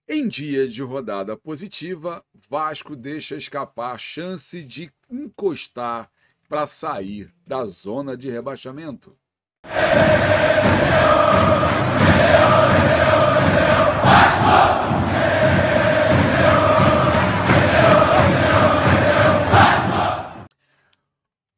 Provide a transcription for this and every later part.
Em dias de rodada positiva, Vasco deixa escapar a chance de encostar para sair da zona de rebaixamento.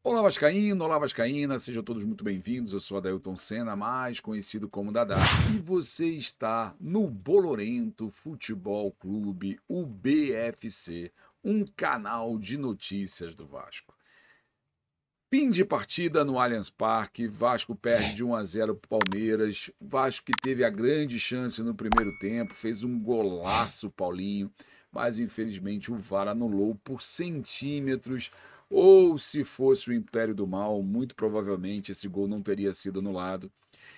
Olá Vascaíno, olá Vascaína, sejam todos muito bem-vindos. Eu sou Adailton Senna, mais conhecido como Dadá, e você está no Bolorento Futebol Clube, o BFC, um canal de notícias do Vasco. Fim de partida no Allianz Parque, Vasco perde de 1-0 para o Palmeiras. Vasco que teve a grande chance no primeiro tempo, fez um golaço, Paulinho, mas infelizmente o VAR anulou por centímetros. Ou se fosse o Império do Mal, muito provavelmente esse gol não teria sido anulado.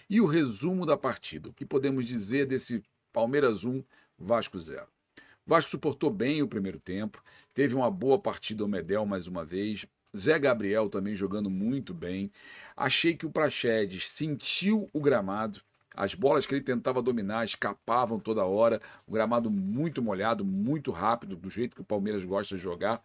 E o resumo da partida, o que podemos dizer desse Palmeiras 1, Vasco 0? Vasco suportou bem o primeiro tempo, teve uma boa partida o Medel mais uma vez, Zé Gabriel também jogando muito bem. Achei que o Praxedes sentiu o gramado, as bolas que ele tentava dominar escapavam toda hora, o gramado muito molhado, muito rápido, do jeito que o Palmeiras gosta de jogar.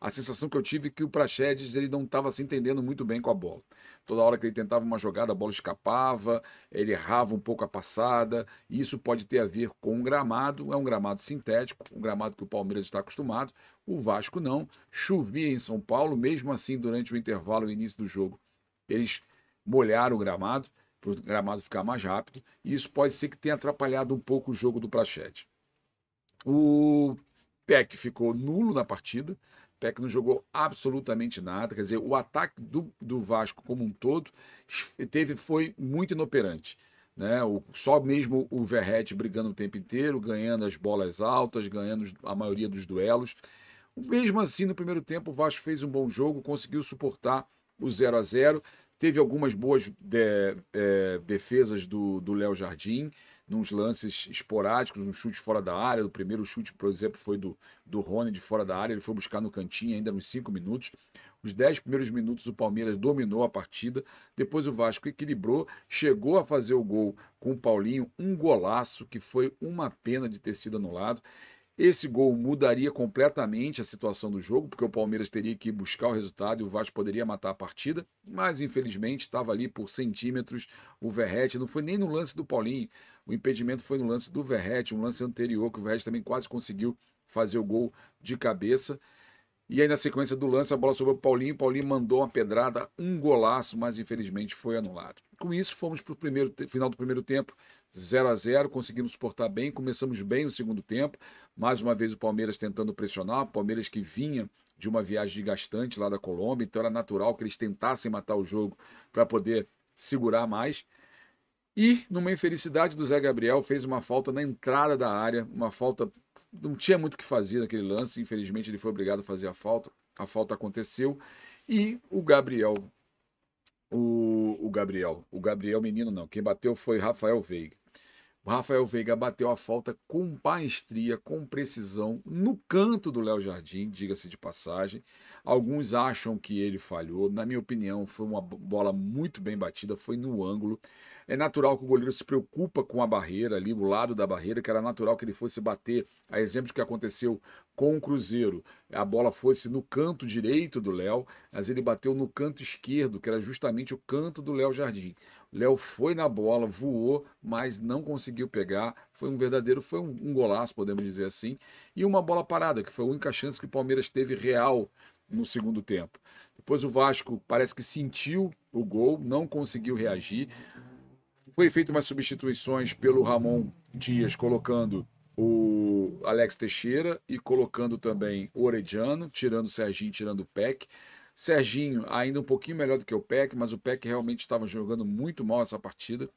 A sensação que eu tive é que o Praxedes ele não estava se entendendo muito bem com a bola. Toda hora que ele tentava uma jogada, a bola escapava, ele errava um pouco a passada, e isso pode ter a ver com o gramado. É um gramado sintético, um gramado que o Palmeiras está acostumado, o Vasco não. Chovia em São Paulo, mesmo assim, durante o intervalo e início do jogo, eles molharam o gramado, para o gramado ficar mais rápido, e isso pode ser que tenha atrapalhado um pouco o jogo do Praxedes. O Peck ficou nulo na partida. O Peck não jogou absolutamente nada. Quer dizer, o ataque do Vasco como um todo foi muito inoperante. Né? Só mesmo o Verratti brigando o tempo inteiro, ganhando as bolas altas, ganhando a maioria dos duelos. Mesmo assim, no primeiro tempo, o Vasco fez um bom jogo, conseguiu suportar o 0-0. Teve algumas boas defesas do Léo Jardim, nos lances esporádicos, um chute fora da área. O primeiro chute, por exemplo, foi do Rony de fora da área. Ele foi buscar no cantinho ainda nos 5 minutos. Os 10 primeiros minutos o Palmeiras dominou a partida. Depois o Vasco equilibrou, chegou a fazer o gol com o Paulinho, um golaço que foi uma pena de ter sido anulado. Esse gol mudaria completamente a situação do jogo, porque o Palmeiras teria que ir buscar o resultado e o Vasco poderia matar a partida, mas infelizmente estava ali por centímetros o Verratti, não foi nem no lance do Paulinho, o impedimento foi no lance do Verratti, um lance anterior que o Verratti também quase conseguiu fazer o gol de cabeça. E aí, na sequência do lance, a bola sobrou para o Paulinho mandou uma pedrada, um golaço, mas infelizmente foi anulado. Com isso, fomos para o final do primeiro tempo, 0-0, conseguimos suportar bem, começamos bem o segundo tempo. Mais uma vez o Palmeiras tentando pressionar, o Palmeiras que vinha de uma viagem desgastante lá da Colômbia, então era natural que eles tentassem matar o jogo para poder segurar mais. E, numa infelicidade do Zé Gabriel, fez uma falta na entrada da área, uma falta, não tinha muito o que fazer naquele lance, infelizmente ele foi obrigado a fazer a falta aconteceu, e o Gabriel menino não, quem bateu foi Rafael Veiga. O Rafael Veiga bateu a falta com maestria, com precisão, no canto do Léo Jardim, diga-se de passagem. Alguns acham que ele falhou. Na minha opinião, foi uma bola muito bem batida, foi no ângulo. É natural que o goleiro se preocupa com a barreira ali, o lado da barreira, que era natural que ele fosse bater. A exemplo do que aconteceu com o Cruzeiro, a bola fosse no canto direito do Léo, mas ele bateu no canto esquerdo, que era justamente o canto do Léo Jardim. Léo foi na bola, voou, mas não conseguiu pegar. Foi um golaço, podemos dizer assim. E uma bola parada, que foi a única chance que o Palmeiras teve real no segundo tempo. Depois o Vasco parece que sentiu o gol, não conseguiu reagir. Foi feito umas substituições pelo Ramon Dias, colocando o Alex Teixeira e colocando também o Orediano, tirando o Serginho, tirando o Peck. Serginho ainda um pouquinho melhor do que o Peck, mas o Peck realmente estava jogando muito mal essa partida.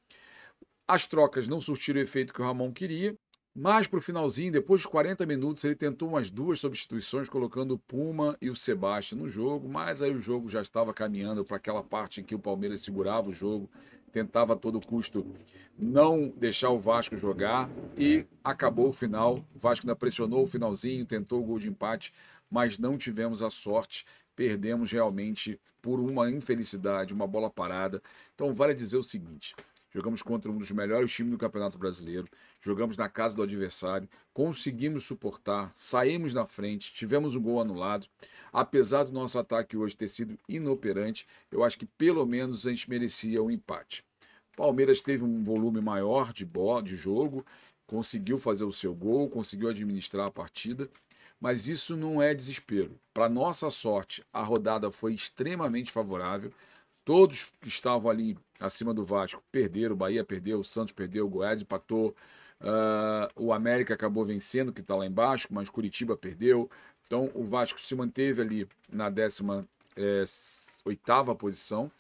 As trocas não surtiram o efeito que o Ramon queria, mas para o finalzinho, depois de 40 minutos, ele tentou umas duas substituições, colocando o Puma e o Sebastião no jogo, mas aí o jogo já estava caminhando para aquela parte em que o Palmeiras segurava o jogo, tentava a todo custo não deixar o Vasco jogar e acabou o final. O Vasco ainda pressionou o finalzinho, tentou o gol de empate, mas não tivemos a sorte. Perdemos realmente por uma infelicidade, uma bola parada. Então vale dizer o seguinte: jogamos contra um dos melhores times do Campeonato Brasileiro, jogamos na casa do adversário, conseguimos suportar, saímos na frente, tivemos um gol anulado. Apesar do nosso ataque hoje ter sido inoperante, eu acho que pelo menos a gente merecia um empate. Palmeiras teve um volume maior de jogo, conseguiu fazer o seu gol, conseguiu administrar a partida, mas isso não é desespero. Para nossa sorte, a rodada foi extremamente favorável. Todos que estavam ali acima do Vasco perderam, o Bahia perdeu, o Santos perdeu, o Goiás empatou, o América acabou vencendo, que está lá embaixo, mas Curitiba perdeu. Então o Vasco se manteve ali na 18ª posição.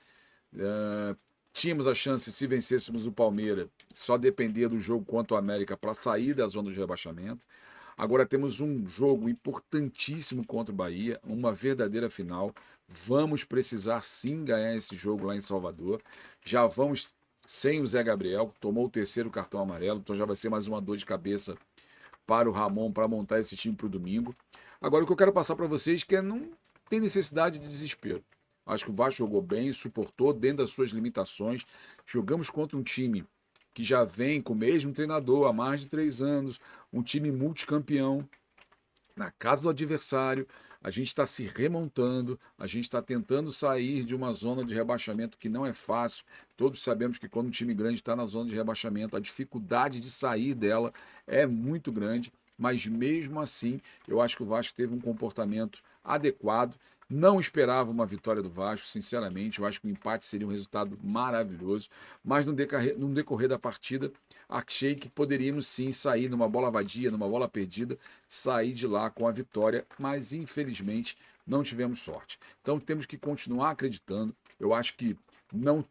Tínhamos a chance, se vencêssemos o Palmeiras, só dependia do jogo contra o América para sair da zona de rebaixamento. Agora temos um jogo importantíssimo contra o Bahia, uma verdadeira final. Vamos precisar sim ganhar esse jogo lá em Salvador. Já vamos sem o Zé Gabriel, que tomou o 3º cartão amarelo, então já vai ser mais uma dor de cabeça para o Ramon para montar esse time para o domingo. Agora o que eu quero passar para vocês é que não tem necessidade de desespero. Acho que o Vasco jogou bem, suportou dentro das suas limitações. Jogamos contra um time que já vem com o mesmo treinador há mais de 3 anos, um time multicampeão, na casa do adversário. A gente está se remontando, a gente está tentando sair de uma zona de rebaixamento que não é fácil. Todos sabemos que quando um time grande está na zona de rebaixamento, a dificuldade de sair dela é muito grande, mas mesmo assim, eu acho que o Vasco teve um comportamento adequado. Não esperava uma vitória do Vasco, sinceramente. Eu acho que o empate seria um resultado maravilhoso. Mas no decorrer da partida, achei que poderíamos sim sair numa bola vadia, numa bola perdida, sair de lá com a vitória. Mas infelizmente não tivemos sorte. Então temos que continuar acreditando. Eu acho que não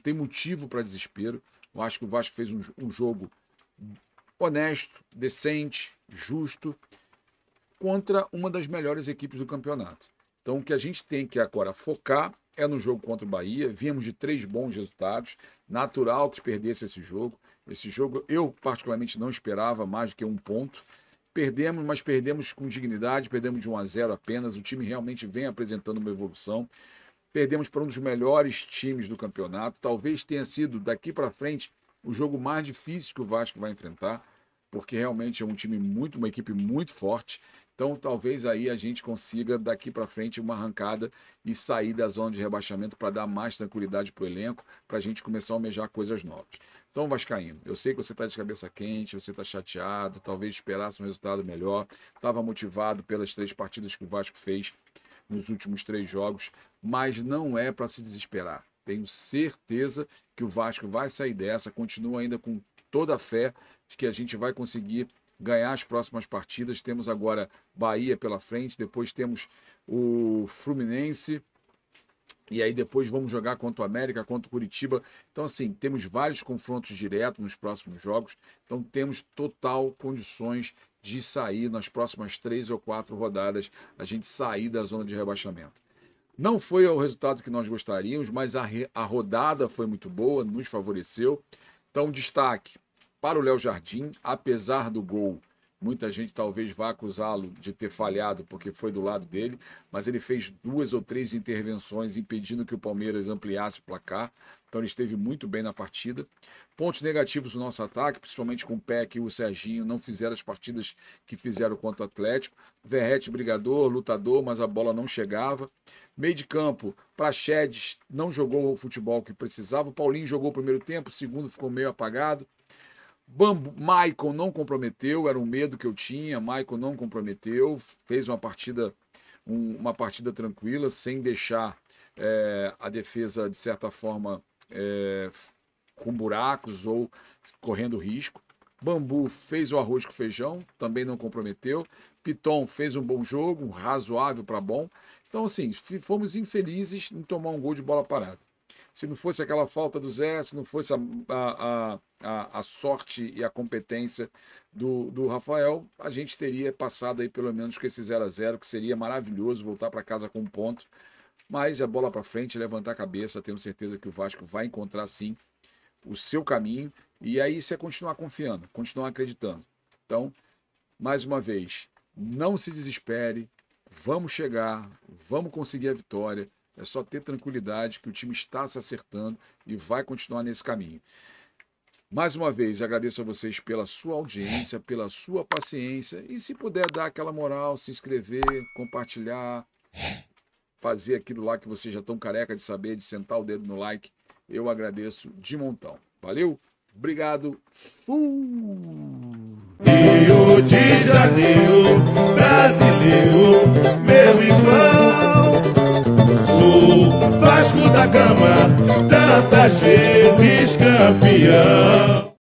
tem motivo para desespero. Eu acho que o Vasco fez um jogo honesto, decente, justo, contra uma das melhores equipes do campeonato. Então o que a gente tem que agora focar é no jogo contra o Bahia. Viemos de 3 bons resultados, natural que perdesse esse jogo. Esse jogo eu particularmente não esperava mais do que 1 ponto. Perdemos, mas perdemos com dignidade, perdemos de 1-0 apenas. O time realmente vem apresentando uma evolução. Perdemos para um dos melhores times do campeonato. Talvez tenha sido, daqui para frente, o jogo mais difícil que o Vasco vai enfrentar, porque realmente é uma equipe muito forte. Então, talvez aí a gente consiga, daqui para frente, uma arrancada e sair da zona de rebaixamento para dar mais tranquilidade para o elenco, para a gente começar a almejar coisas novas. Então, vascaíno, eu sei que você está de cabeça quente, você está chateado, talvez esperasse um resultado melhor, estava motivado pelas 3 partidas que o Vasco fez nos últimos 3 jogos, mas não é para se desesperar. Tenho certeza que o Vasco vai sair dessa, continua ainda com toda a fé de que a gente vai conseguir ganhar as próximas partidas. Temos agora Bahia pela frente, depois temos o Fluminense, e aí depois vamos jogar contra o América, contra o Curitiba. Então, assim, temos vários confrontos diretos nos próximos jogos, então temos total condições de sair nas próximas 3 ou 4 rodadas, a gente sair da zona de rebaixamento. Não foi o resultado que nós gostaríamos, mas a rodada foi muito boa, nos favoreceu. Então, destaque para o Léo Jardim, apesar do gol, muita gente talvez vá acusá-lo de ter falhado porque foi do lado dele, mas ele fez 2 ou 3 intervenções impedindo que o Palmeiras ampliasse o placar. Então ele esteve muito bem na partida. Pontos negativos do nosso ataque, principalmente com o Peck e o Serginho, não fizeram as partidas que fizeram contra o Atlético. Verrete brigador, lutador, mas a bola não chegava. Meio de campo, Praxedes não jogou o futebol que precisava. O Paulinho jogou o primeiro tempo, o segundo ficou meio apagado. Maicon não comprometeu, era um medo que eu tinha. Maicon não comprometeu, fez uma partida tranquila, sem deixar a defesa, de certa forma, com buracos ou correndo risco. Bambu fez o arroz com feijão, também não comprometeu. Piton fez um bom jogo, um razoável para bom. Então, assim, fomos infelizes em tomar um gol de bola parada. Se não fosse aquela falta do Zé, se não fosse a sorte e a competência do Rafael, a gente teria passado aí pelo menos com esse 0-0, que seria maravilhoso, voltar para casa com 1 ponto. Mas a bola para frente, levantar a cabeça, tenho certeza que o Vasco vai encontrar sim o seu caminho, e aí isso é continuar confiando, continuar acreditando. Então, mais uma vez, não se desespere, vamos chegar, vamos conseguir a vitória, É só ter tranquilidade que o time está se acertando e vai continuar nesse caminho. Mais uma vez, agradeço a vocês pela sua audiência, pela sua paciência. E se puder dar aquela moral, se inscrever, compartilhar, fazer aquilo lá que vocês já estão careca de saber, de sentar o dedo no like, eu agradeço de montão. Valeu? Obrigado. Rio de Janeiro, brasileiro, meu irmão. Sou Vasco da Gama, tantas vezes campeão.